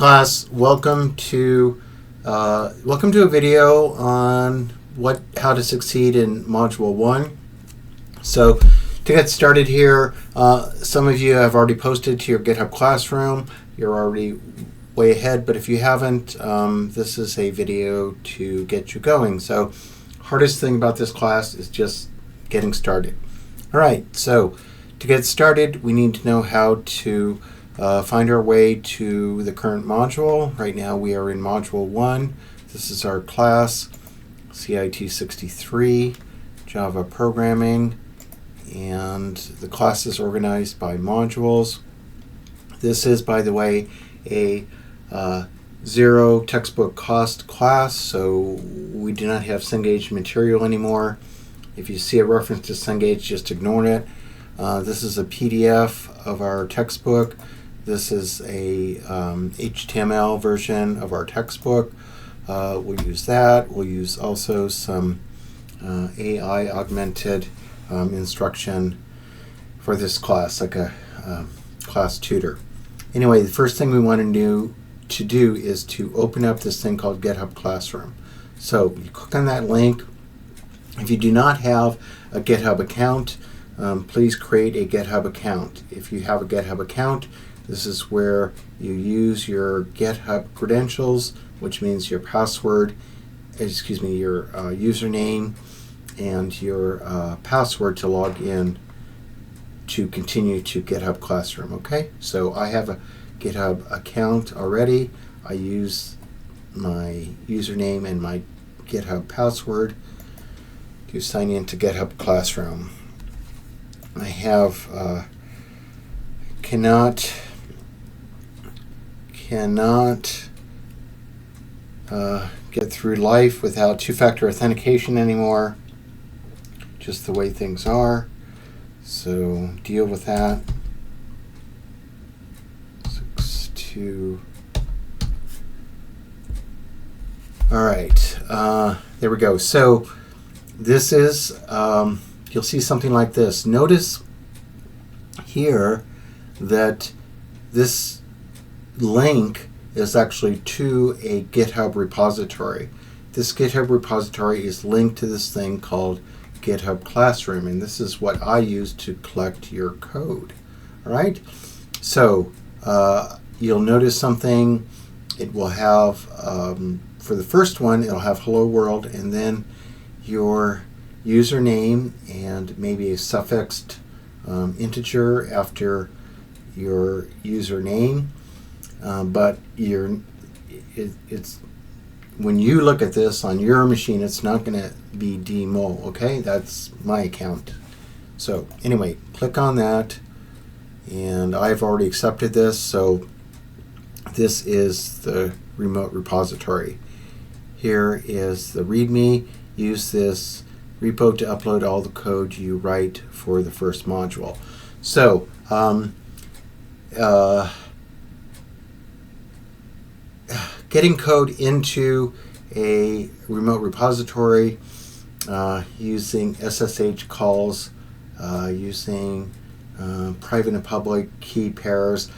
class, welcome to a video on how to succeed in Module 1. So to get started here, some of you have already posted to your GitHub Classroom. You're already way ahead, but if you haven't, this is a video to get you going. So hardest thing about this class is just getting started. All right, so to get started, we need to know how to find our way to the current module. Right now we are in Module 1. This is our class, CIT-63, Java Programming, and the class is organized by modules. This is, by the way, a zero textbook cost class, so we do not have Cengage material anymore. If you see a reference to Cengage, just ignore it. This is a PDF of our textbook. This is a HTML version of our textbook. We'll use that. We'll use also some AI augmented instruction for this class, like a class tutor. Anyway, the first thing we want to do is to open up this thing called GitHub Classroom. So you click on that link. If you do not have a GitHub account, please create a GitHub account. If you have a GitHub account, this is where you use your GitHub credentials, which means your password, your username and your password to log in to continue to GitHub Classroom, okay? So I have a GitHub account already. I use my username and my GitHub password to sign in to GitHub Classroom. I have cannot get through life without two-factor authentication anymore, just the way things are, so deal with that. 6-2. All right, there we go. So this is you'll see something like this. Notice here that this link is actually to a GitHub repository. This GitHub repository is linked to this thing called GitHub Classroom, and this is what I use to collect your code. All right, so you'll notice something. It will have, for the first one, it'll have hello world, and then your username and maybe a suffixed integer after your username, but it's when you look at this on your machine, it's not going to be dmol, okay? That's my account. So anyway, click on that, and I've already accepted this, so this is the remote repository. Here is the README. Use this repo to upload all the code you write for the first module. So getting code into a remote repository using SSH calls, using private and public key pairs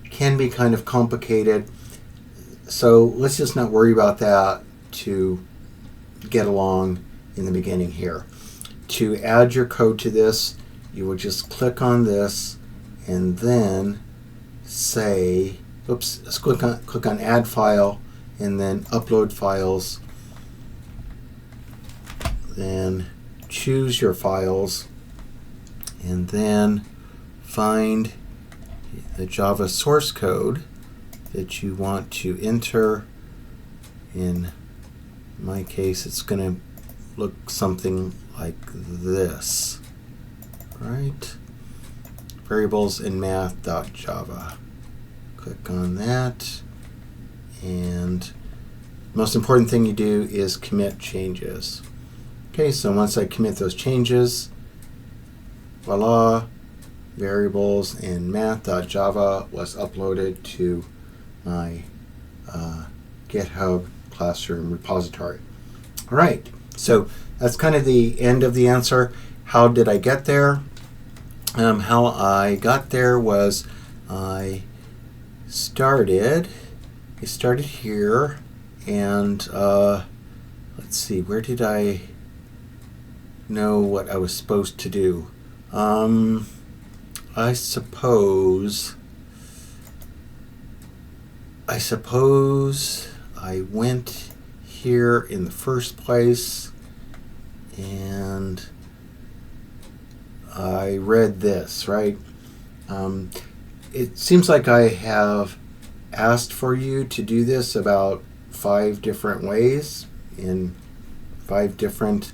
can be kind of complicated. So let's just not worry about that to get along in the beginning here. To add your code to this, you will just click on this and then say, oops, let's click on add file and then upload files. Then choose your files and then find the Java source code that you want to enter. In my case, it's going to look something like this, right? Variables in math.java. Click on that, and most important thing you do is commit changes. Okay, so once I commit those changes, voila, variables in math.java was uploaded to my GitHub Classroom repository. All right, so that's kind of the end of the answer. How did I get there? How I got there was I started I started here, and let's see, where did I know what I was supposed to do? I suppose I went here in the first place, and I read this, right? It seems like I have asked for you to do this about 5 different ways in 5 different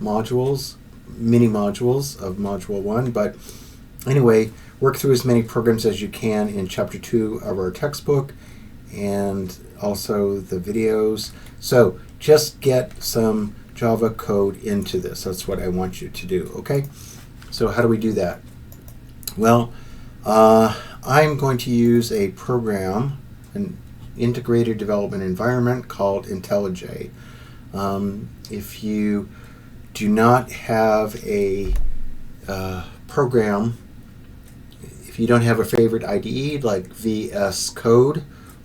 modules, mini modules of Module 1. But anyway, work through as many programs as you can in Chapter 2 of our textbook and also the videos. So just get some Java code into this. That's what I want you to do, okay? So how do we do that? Well, I'm going to use a program, an integrated development environment called IntelliJ. If you do not have a program, if you don't have a favorite IDE like VS Code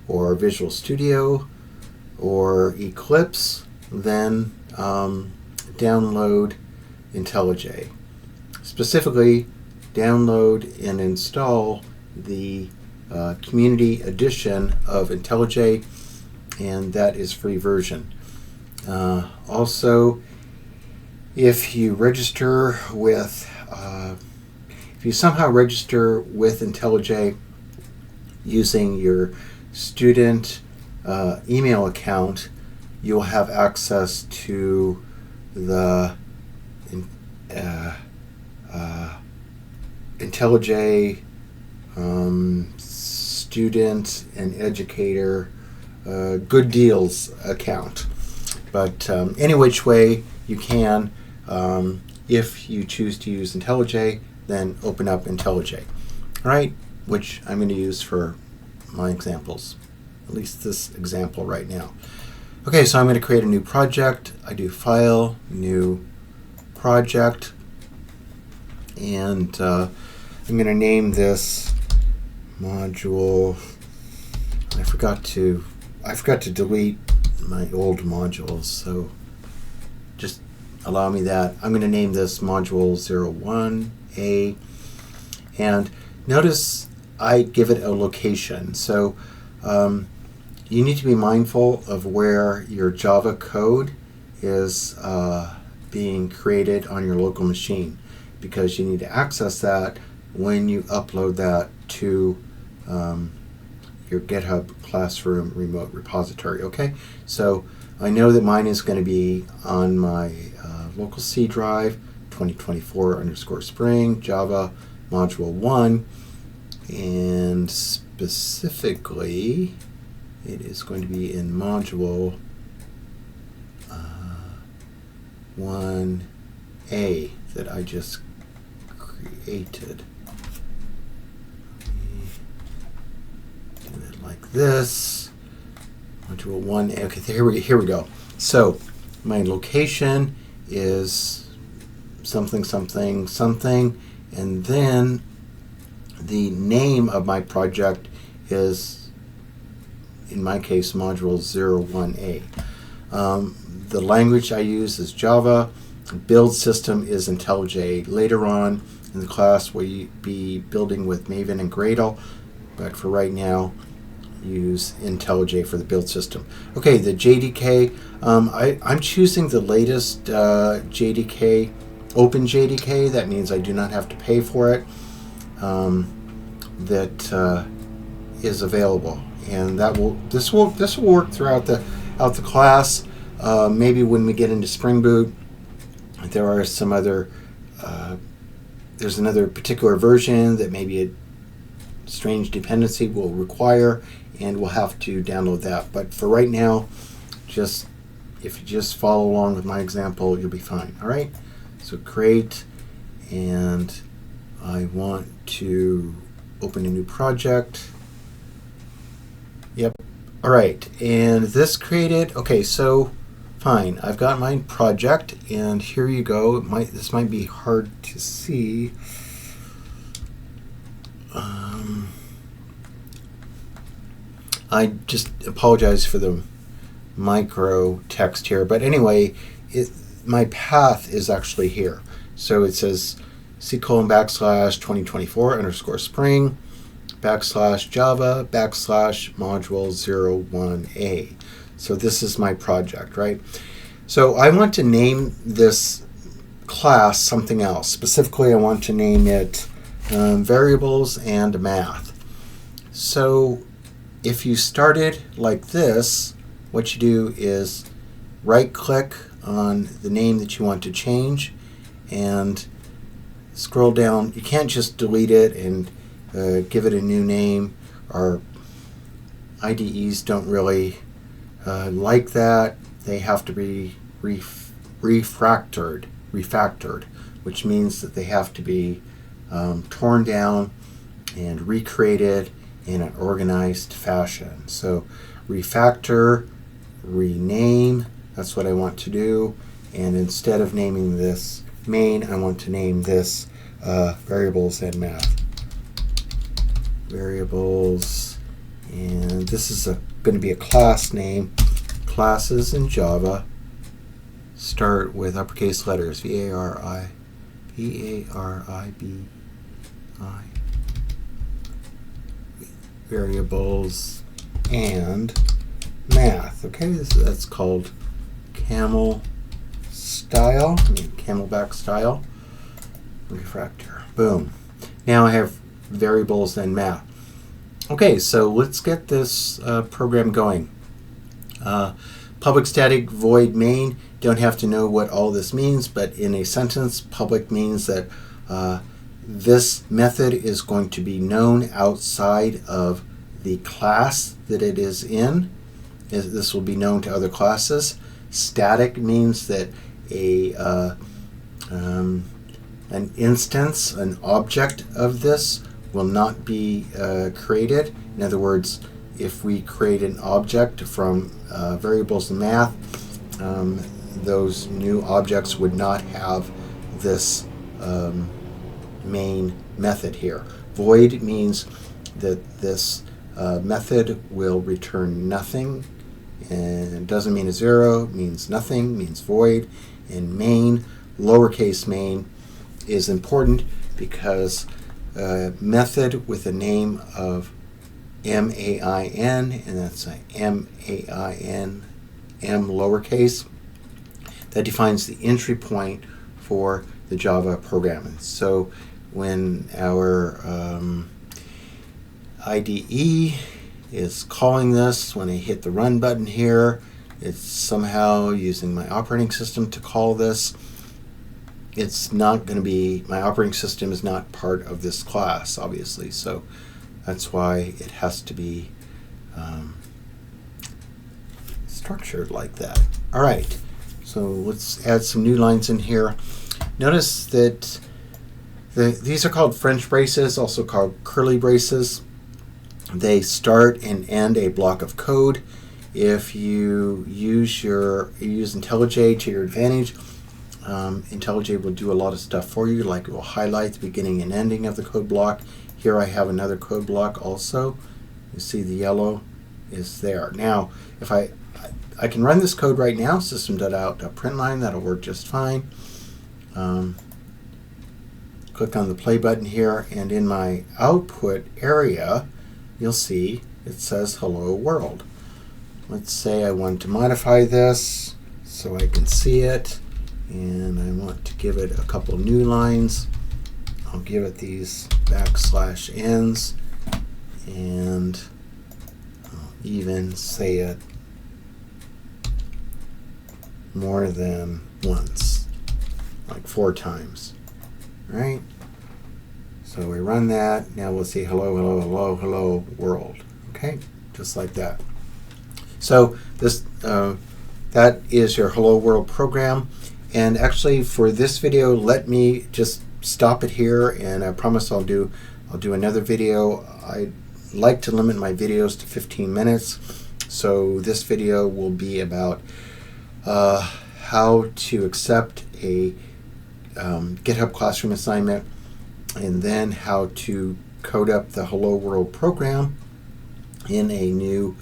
or Visual Studio or Eclipse, then download IntelliJ. Specifically, download and install the community edition of IntelliJ, and that is free version. Also, if you register with, if you somehow register with IntelliJ using your student email account, you will have access to the IntelliJ student and educator good deals account. But any which way you can, if you choose to use IntelliJ, then open up IntelliJ. All right, which I'm going to use for my examples, at least this example right now. Okay, so I'm going to create a new project. I do File, New Project, and I'm going to name this module. I forgot to delete my old modules, so just allow me that. I'm going to name this module 01A, and notice I give it a location. So you need to be mindful of where your Java code is being created on your local machine, because you need to access that when you upload that to your GitHub Classroom remote repository. Okay, so I know that mine is going to be on my local C drive, 2024_spring Java module 1, and specifically it is going to be in module 1A that I just created. Do it like this. Module 1A. Okay, here we go. So my location is something, something, something, and then the name of my project is, in my case, module 01A. The language I use is Java. Build system is IntelliJ. Later on in the class, we'll be building with Maven and Gradle, but for right now, use IntelliJ for the build system. Okay, the JDK. I'm choosing the latest JDK, Open JDK. That means I do not have to pay for it. That is available, and this will work throughout the class. Maybe when we get into Spring Boot, there are some other. There's another particular version that maybe a strange dependency will require, and we'll have to download that. But for right now, if you just follow along with my example, you'll be fine. All right. So create, and I want to open a new project. Yep. All right. And this created. Okay. So fine. I've got my project, and here you go. This might be hard to see. I just apologize for the micro text here, but anyway, my path is actually here. So it says C:\2024_spring /Java /module 01A. So this is my project, right? So I want to name this class something else. Specifically, I want to name it variables and math. So if you started like this, what you do is right-click on the name that you want to change and scroll down. You can't just delete it and give it a new name. Our IDEs don't really like that. They have to be refactored, which means that they have to be torn down and recreated in an organized fashion. So refactor, rename, that's what I want to do. And instead of naming this main, I want to name this variables and math. Variables, and this is going to be a class name. Classes in Java start with uppercase letters, V-A-R-I-B-I. Variables and math. Okay, that's called camel style, camelback style. Refactor. Boom. Now I have variables and math. Okay, so let's get this program going. Public static void main. Don't have to know what all this means, but in a sentence, public means that this method is going to be known outside of the class that it is in. This will be known to other classes. Static means that an instance, an object of this will not be created. In other words, if we create an object from variables and math, those new objects would not have this main method here. Void means that this method will return nothing, and it doesn't mean a zero, it means nothing, means void. And main, lowercase main, is important because method with a name of M-A-I-N, and that's a M-A-I-N, M lowercase, that defines the entry point for the Java program. So when our IDE is calling this, when I hit the run button here, it's somehow using my operating system to call this. It's not going to be, my operating system is not part of this class, obviously, so that's why it has to be structured like that. All right, so let's add some new lines in here. Notice that these are called French braces, also called curly braces. They start and end a block of code. If you use IntelliJ to your advantage, IntelliJ will do a lot of stuff for you, like it will highlight the beginning and ending of the code block. Here I have another code block also. You see the yellow is there. Now, if I can run this code right now, system.out.println, that'll work just fine. Click on the play button here, and in my output area, you'll see it says hello world. Let's say I want to modify this so I can see it, and I want to give it a couple new lines. I'll give it these \ns, and I'll even say it more than once, like 4 times, right? So we run that. Now we'll see hello, hello, hello, hello world. Okay, just like that. So this that is your hello world program. And actually, for this video, let me just stop it here, and I promise I'll do another video. I like to limit my videos to 15 minutes, so this video will be about how to accept a GitHub Classroom assignment, and then how to code up the Hello World program, in a new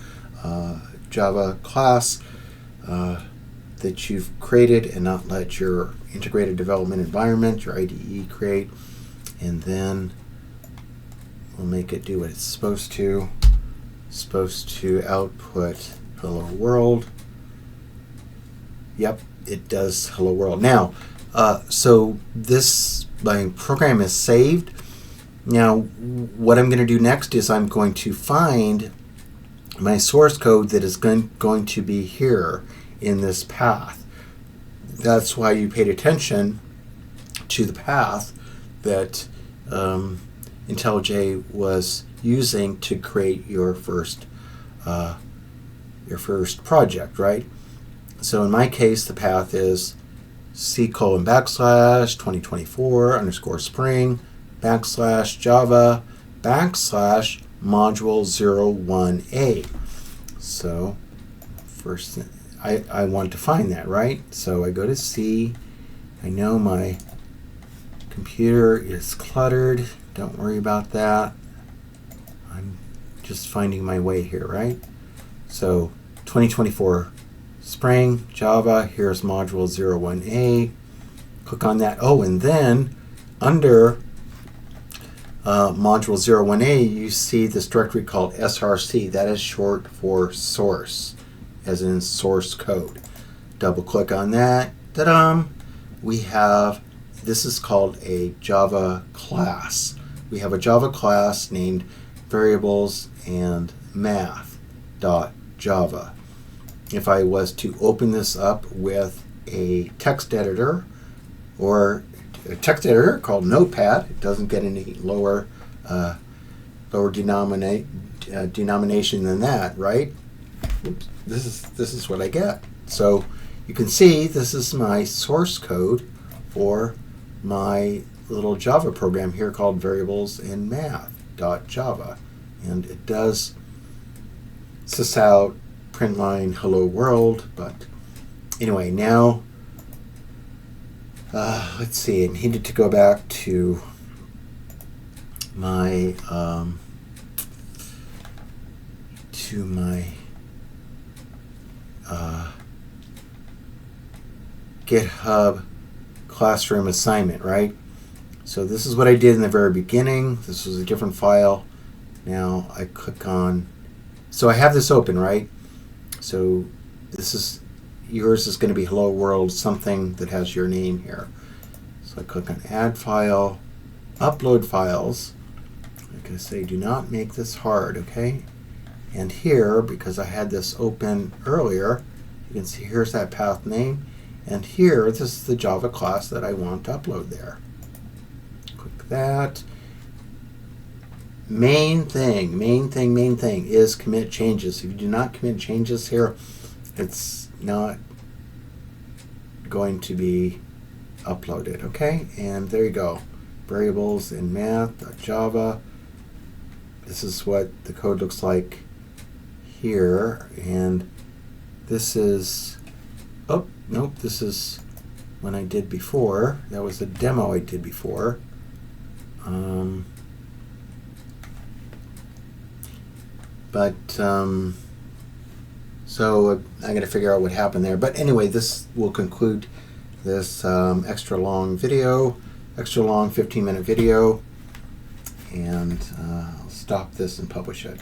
Java class that you've created and not let your integrated development environment, your IDE, create. And then we'll make it do what it's supposed to. It's supposed to output hello world. Yep, it does hello world. Now, so my program is saved. Now, what I'm going to do next is I'm going to find my source code that is going to be here in this path. That's why you paid attention to the path that IntelliJ was using to create your first project, right? So in my case, the path is C:\\2024_spring /Java /module 01A. So first, I want to find that, right? So I go to C. I know my computer is cluttered. Don't worry about that. I'm just finding my way here, right? So 2024 Spring, Java, here's module 01A. Click on that. Oh, and then under module 01A, you see this directory called src. That is short for source, as in source code. Double click on that. Ta-da! We have, this is called a Java class. We have a Java class named variables and math.java. If I was to open this up with a text editor or a text editor called Notepad, it doesn't get any lower denomination than that, right? Oops, this is what I get. So you can see this is my source code for my little Java program here called variables and math.java, and it does sys out print line hello world. But anyway, now let's see, I needed to go back to my GitHub classroom assignment, right? So this is what I did in the very beginning. This was a different file. Now I click on, so I have this open, right? So this is, yours is going to be hello world, something that has your name here. So I click on add file, upload files. I'm going to say do not make this hard, okay? And here, because I had this open earlier, you can see here's that path name. And here, this is the Java class that I want to upload there. Click that. Main thing is commit changes. If you do not commit changes here, it's not going to be uploaded, okay? And there you go. Variables in math.java. This is what the code looks like here. And this is, oh, nope, this is one I did before. That was a demo I did before. So I got to figure out what happened there. But anyway, this will conclude this extra long 15-minute video, and I'll stop this and publish it.